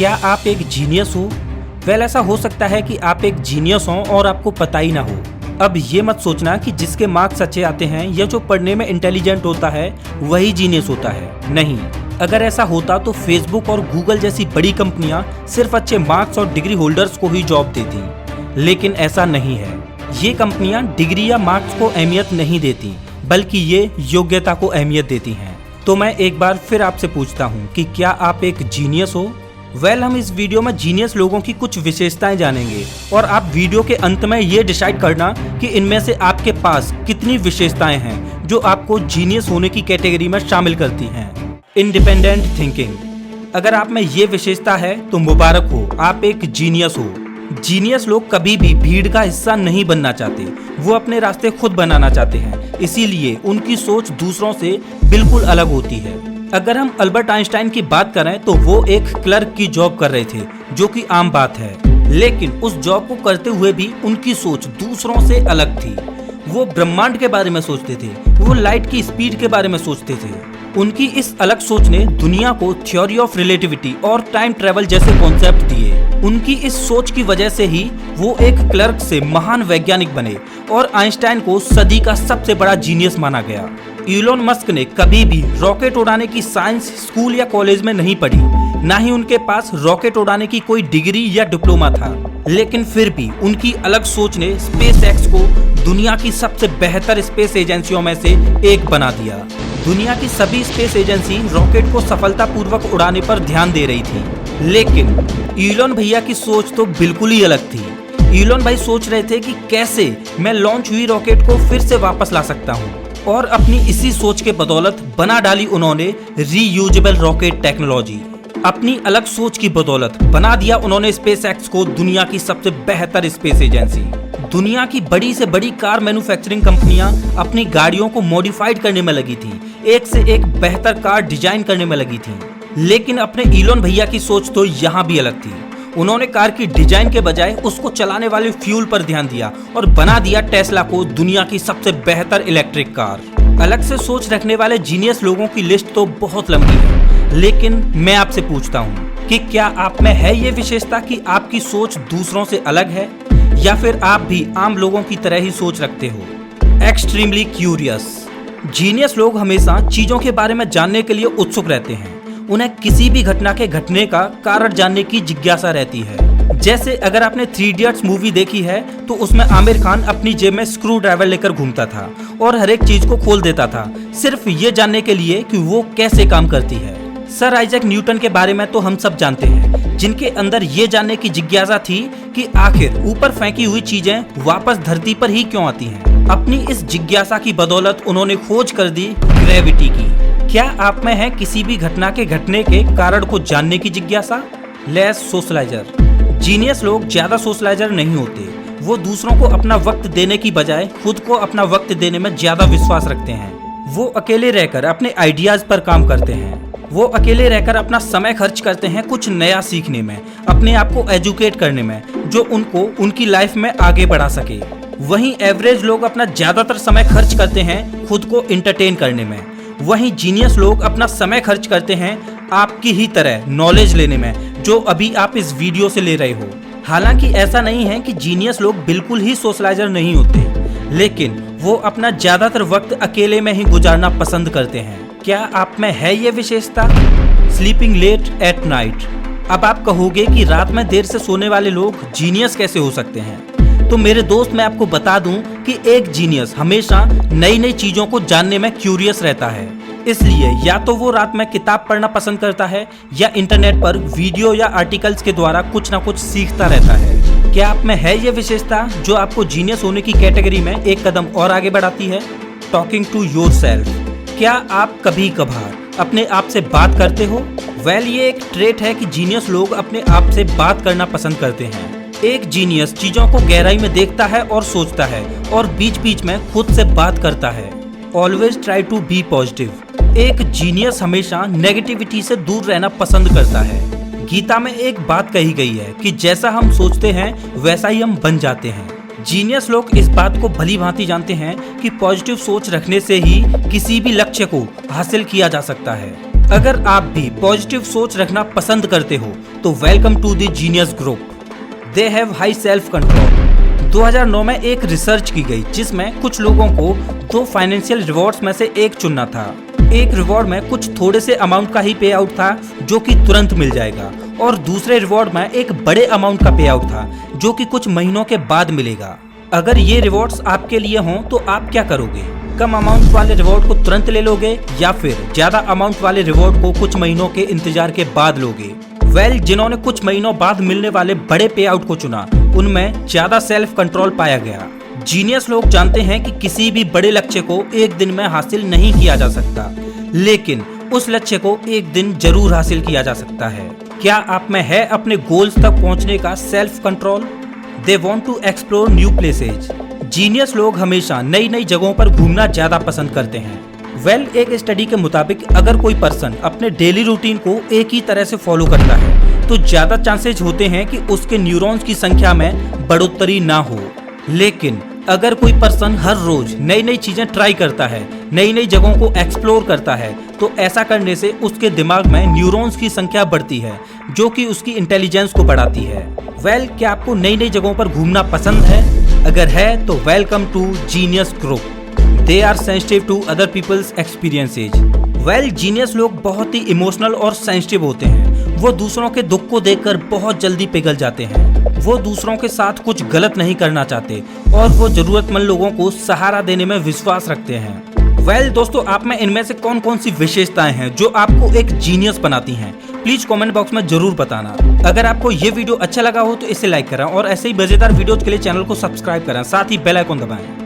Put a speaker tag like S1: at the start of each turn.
S1: क्या आप एक जीनियस हो? वेल, ऐसा हो सकता है कि आप एक जीनियस हो और आपको पता ही ना हो। अब ये मत सोचना कि जिसके मार्क्स अच्छे आते हैं या जो पढ़ने में इंटेलिजेंट होता है वही जीनियस होता है। नहीं, अगर ऐसा होता तो फेसबुक और गूगल जैसी बड़ी कंपनियां सिर्फ अच्छे मार्क्स और डिग्री होल्डर्स को ही जॉब देती। लेकिन ऐसा नहीं है। ये कंपनियां डिग्री या मार्क्स को अहमियत नहीं देती, बल्कि ये योग्यता को अहमियत देती हैं। तो मैं एक बार फिर आपसे पूछता हूँ कि क्या आप एक जीनियस हो? वेल, हम इस वीडियो में जीनियस लोगों की कुछ विशेषताएं जानेंगे और आप वीडियो के अंत में ये डिसाइड करना कि इनमें से आपके पास कितनी विशेषताएं हैं जो आपको जीनियस होने की कैटेगरी में शामिल करती हैं। Independent thinking. अगर आप में ये विशेषता है तो मुबारक हो, आप एक जीनियस हो। जीनियस लोग कभी भी भीड़ का हिस्सा नहीं बनना चाहते, वो अपने रास्ते खुद बनाना चाहते हैं, इसीलिए उनकी सोच दूसरों से बिल्कुल अलग होती है। अगर हम अल्बर्ट आइंस्टाइन की बात करें तो वो एक क्लर्क की जॉब कर रहे थे, जो कि आम बात है, लेकिन उस जॉब को करते हुए भी उनकी सोच दूसरों से अलग थी। वो ब्रह्मांड के बारे में सोचते थे, वो लाइट की स्पीड के बारे में सोचते थे। उनकी इस अलग सोच ने दुनिया को थ्योरी ऑफ रिलेटिविटी और टाइम ट्रेवल जैसे कॉन्सेप्ट दिए। उनकी इस सोच की वजह से ही वो एक क्लर्क से महान वैज्ञानिक बने और आइंस्टाइन को सदी का सबसे बड़ा जीनियस माना गया। इलोन मस्क ने कभी भी रॉकेट उड़ाने की साइंस स्कूल या कॉलेज में नहीं पढ़ी, ना ही उनके पास रॉकेट उड़ाने की कोई डिग्री या डिप्लोमा था, लेकिन फिर भी उनकी अलग सोच ने स्पेस एक्स को दुनिया की सबसे बेहतर स्पेस एजेंसियों में से एक बना दिया। दुनिया की सभी स्पेस एजेंसी रॉकेट को सफलतापूर्वक उड़ाने पर ध्यान दे रही थी, लेकिन इलोन भैया की सोच तो बिल्कुल ही अलग थी। इलोन भाई सोच रहे थे कि कैसे मैं लॉन्च हुई रॉकेट को फिर से वापस ला सकता हूँ, और अपनी इसी सोच के बदौलत बना डाली उन्होंने रीयूजेबल रॉकेट टेक्नोलॉजी। अपनी अलग सोच की बदौलत बना दिया उन्होंने स्पेस एक्स को दुनिया की सबसे बेहतर स्पेस एजेंसी। दुनिया की बड़ी से बड़ी कार मैन्युफैक्चरिंग कंपनियां अपनी गाड़ियों को मॉडिफाइड करने में लगी थी, एक से एक बेहतर कार डिजाइन करने में लगी थी, लेकिन अपने इलोन भैया की सोच तो यहाँ भी अलग थी। उन्होंने कार की डिजाइन के बजाय उसको चलाने वाले फ्यूल पर ध्यान दिया और बना दिया टेस्ला को दुनिया की सबसे बेहतर इलेक्ट्रिक कार। अलग से सोच रखने वाले जीनियस लोगों की लिस्ट तो बहुत लंबी है, लेकिन मैं आपसे पूछता हूँ कि क्या आप में है ये विशेषता कि आपकी सोच दूसरों से अलग है, या फिर आप भी आम लोगों की तरह ही सोच रखते हो? Extremely curious. जीनियस लोग हमेशा चीजों के बारे में जानने के लिए उत्सुक रहते हैं। उन्हें किसी भी घटना के घटने का कारण जानने की जिज्ञासा रहती है। जैसे अगर आपने 3 इडियट्स मूवी देखी है तो उसमें आमिर खान अपनी जेब में स्क्रू ड्राइवर लेकर घूमता था और हर एक चीज को खोल देता था, सिर्फ ये जानने के लिए कि वो कैसे काम करती है। सर आइजैक न्यूटन के बारे में तो हम सब जानते हैं, जिनके अंदर ये जानने की जिज्ञासा थी कि आखिर ऊपर फेंकी हुई चीजें वापस धरती पर ही क्यों आती हैं। अपनी इस जिज्ञासा की बदौलत उन्होंने खोज कर दी ग्रेविटी की। क्या आप में है किसी भी घटना के घटने के कारण को जानने की जिज्ञासा? Less socialiser. जीनियस लोग ज्यादा सोशलाइजर नहीं होते। वो दूसरों को अपना वक्त देने की बजाय खुद को अपना वक्त देने में ज्यादा विश्वास रखते हैं। वो अकेले रहकर अपने आइडियाज पर काम करते हैं। वो अकेले रहकर अपना समय खर्च करते हैं कुछ नया सीखने में, अपने आप को एजुकेट करने में, जो उनको उनकी लाइफ में आगे बढ़ा सके। वहीं एवरेज लोग अपना ज्यादातर समय खर्च करते हैं खुद को एंटरटेन करने में। वहीं जीनियस लोग अपना समय खर्च करते हैं आपकी ही तरह नॉलेज लेने में, जो अभी आप इस वीडियो से ले रहे हो। हालांकि ऐसा नहीं है कि जीनियस लोग बिल्कुल ही सोशलाइजर नहीं होते, लेकिन वो अपना ज्यादातर वक्त अकेले में ही गुजारना पसंद करते हैं। क्या आप में है ये विशेषता? Sleeping late at night. अब आप कहोगे कि रात में देर से सोने वाले लोग जीनियस कैसे हो सकते हैं? तो मेरे दोस्त, मैं आपको बता दूं कि एक जीनियस हमेशा नई नई चीजों को जानने में क्यूरियस रहता है। इसलिए या तो वो रात में किताब पढ़ना पसंद करता है या इंटरनेट पर वीडियो या आर्टिकल्स के द्वारा कुछ ना कुछ सीखता रहता है। क्या आप में है ये विशेषता जो आपको जीनियस होने की कैटेगरी में एक कदम और आगे बढ़ाती है? Talking to yourself. क्या आप कभी कभार अपने आप से बात करते हो? वेल, ये एक ट्रेट है कि जीनियस लोग अपने आप से बात करना पसंद करते हैं। एक जीनियस चीजों को गहराई में देखता है और सोचता है और बीच बीच में खुद से बात करता है। Always try to be positive. एक जीनियस हमेशा नेगेटिविटी से दूर रहना पसंद करता है। गीता में एक बात कही गई है कि जैसा हम सोचते हैं वैसा ही हम बन जाते हैं। जीनियस लोग इस बात को भली भांति जानते हैं कि पॉजिटिव सोच रखने से ही किसी भी लक्ष्य को हासिल किया जा सकता है। अगर आप भी पॉजिटिव सोच रखना पसंद करते हो तो welcome to the genius group. They have high self control. 2009 में एक रिसर्च की गई जिसमें कुछ लोगों को 2 फाइनेंशियल रिवॉर्ड्स में से एक चुनना था। एक रिवॉर्ड में कुछ थोड़े से अमाउंट का ही पे आउट था जो कि तुरंत मिल जाएगा, और दूसरे रिवॉर्ड में एक बड़े अमाउंट का पे आउट था जो कि कुछ महीनों के बाद मिलेगा। अगर ये रिवॉर्ड्स आपके लिए हों तो आप क्या करोगे? कम अमाउंट वाले रिवॉर्ड को तुरंत ले लोगे या फिर ज्यादा अमाउंट वाले रिवॉर्ड को कुछ महीनों के इंतजार के बाद लोगे? जिन्होंने कुछ महीनों बाद मिलने वाले बड़े पे आउट को चुना उनमें ज्यादा सेल्फ कंट्रोल पाया गया। जीनियस लोग जानते हैं कि किसी भी बड़े लक्ष्य को एक दिन में हासिल नहीं किया जा सकता, लेकिन उस लक्ष्य को एक दिन जरूर हासिल किया जा सकता है। क्या आप में है अपने गोल्स तक पहुंचने का self control? They want to explore new places. Genius लोग हमेशा नई नई जगहों पर घूमना ज्यादा पसंद करते हैं। एक स्टडी के मुताबिक अगर कोई पर्सन अपने डेली रूटीन को एक ही तरह से फॉलो करता है तो ज्यादा चांसेस होते हैं कि उसके न्यूरॉन्स की संख्या में बढ़ोतरी ना हो। लेकिन अगर कोई पर्सन हर रोज नई नई चीजें ट्राई करता है, नई नई जगहों को एक्सप्लोर करता है, तो ऐसा करने से उसके दिमाग में न्यूरॉन्स की संख्या बढ़ती है जो कि उसकी इंटेलिजेंस को बढ़ाती है। क्या आपको नई नई जगहों पर घूमना पसंद है? अगर है तो welcome to genius group. They are sensitive to other people's experiences. Genius लोग बहुत ही इमोशनल और सेंसिटिव होते हैं। वो दूसरों के दुख को देखकर बहुत जल्दी पिघल जाते हैं। वो दूसरों के साथ कुछ गलत नहीं करना चाहते और वो जरूरतमंद लोगों को सहारा देने में विश्वास रखते हैं। दोस्तों, आप में इनमें से कौन कौन सी विशेषताएं हैं जो आपको एक जीनियस बनाती हैं? प्लीज कमेंट बॉक्स में जरूर बताना। अगर आपको ये वीडियो अच्छा लगा हो तो इसे लाइक करें और ऐसे ही मजेदार वीडियोज के लिए चैनल को सब्सक्राइब करें, साथ ही बेल आइकन दबाएं।